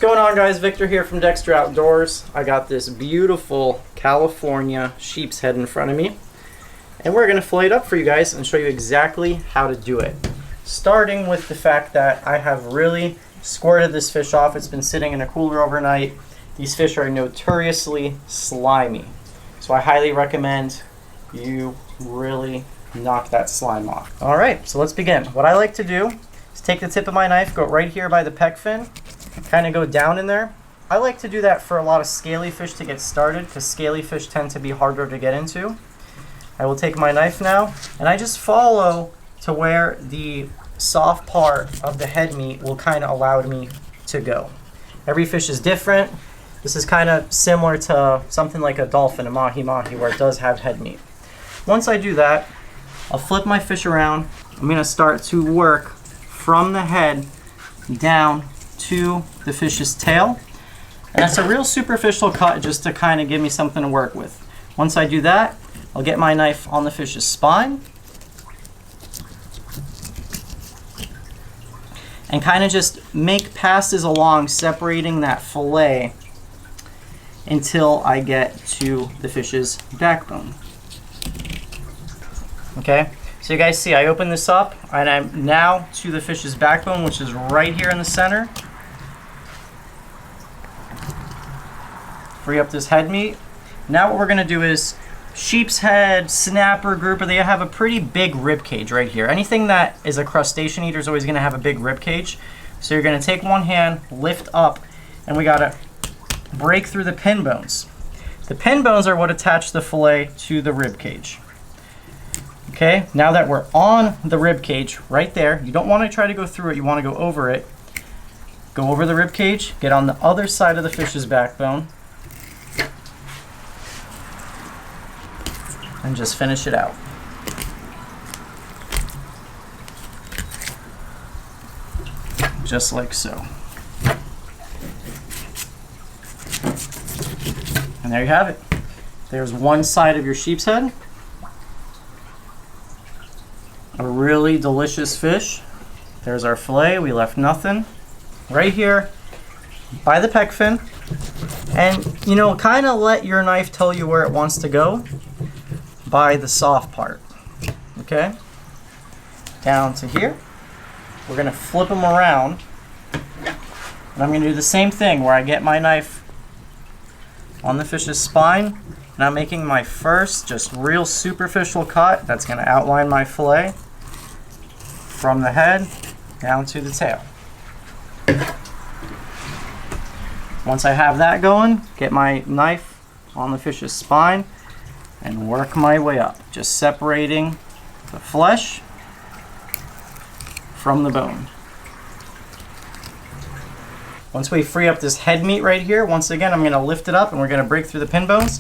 going on, guys? Victor here from Dexter Outdoors. I got this beautiful California sheep's head in front of me, and we're going to fillet it up for you guys and show you exactly how to do it. Starting with the fact that I have really squirted this fish off. It's been sitting in a cooler overnight. These fish are notoriously slimy, so I highly recommend you really knock that slime off. All right, so let's begin. What I like to do is take the tip of my knife, go right here by the pec fin, kind of go down in there. I like to do that for a lot of scaly fish to get started because scaly fish tend to be harder to get into. I will take my knife now and I just follow to where the soft part of the head meat will kind of allow me to go. Every fish is different. This is kind of similar to something like a dolphin, a mahi-mahi, where it does have head meat. Once I do that, I'll flip my fish around. I'm going to start to work from the head down to the fish's tail. And that's a real superficial cut just to kind of give me something to work with. Once I do that, I'll get my knife on the fish's spine and kind of just make passes along, separating that fillet until I get to the fish's backbone. Okay, so you guys see I open this up and I'm now to the fish's backbone, which is right here in the center. Free up this head meat. Now what we're gonna do is sheep's head, snapper, grouper, they have a pretty big rib cage right here. Anything that is a crustacean eater is always gonna have a big rib cage. So you're gonna take one hand, lift up, and we gotta break through the pin bones. The pin bones are what attach the fillet to the rib cage. Okay, now that we're on the rib cage right there, you don't want to try to go through it, you want to go over it. Go over the rib cage, get on the other side of the fish's backbone, and just finish it out. Just like so. And there you have it. There's one side of your sheep's head. A really delicious fish. There's our fillet. We left nothing. Right here by the pec fin. And, you know, kind of let your knife tell you where it wants to go by the soft part. Okay? Down to here. We're going to flip them around. And I'm going to do the same thing where I get my knife on the fish's spine. And I'm making my first just real superficial cut that's going to outline my fillet from the head down to the tail. Once I have that going, get my knife on the fish's spine and work my way up, just separating the flesh from the bone. Once we free up this head meat right here, once again I'm going to lift it up and we're going to break through the pin bones.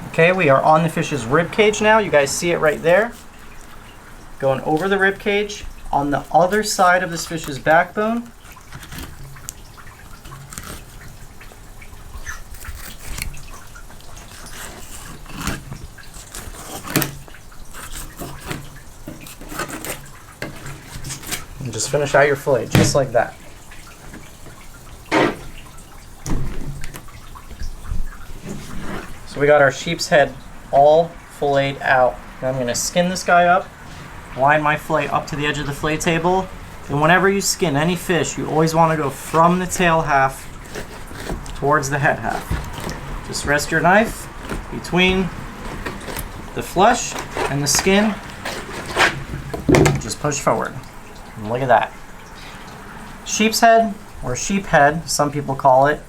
Okay, we are on the fish's rib cage now. You guys see it right there. Going over the rib cage on the other side of this fish's backbone. And just finish out your fillet just like that. So we got our sheep's head all filleted out. Now I'm going to skin this guy up, line my fillet up to the edge of the fillet table. And whenever you skin any fish, you always want to go from the tail half towards the head half. Just rest your knife between the flesh and the skin. Just push forward. And look at that. Sheep's head, or sheep head, some people call it.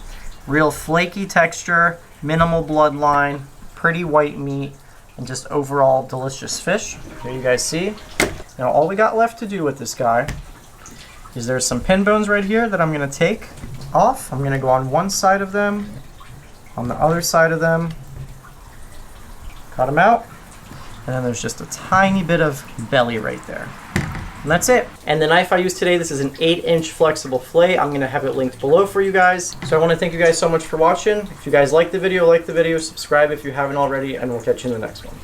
Real flaky texture, minimal bloodline, pretty white meat, and just overall delicious fish. Here you guys see. Now all we got left to do with this guy is there's some pin bones right here that I'm going to take off. I'm going to go on one side of them, on the other side of them, cut them out, and then there's just a tiny bit of belly right there. And that's it. And the knife I used today, this is an 8-inch flexible fillet. I'm going to have it linked below for you guys. So I want to thank you guys so much for watching. If you guys like the video, subscribe if you haven't already, and we'll catch you in the next one.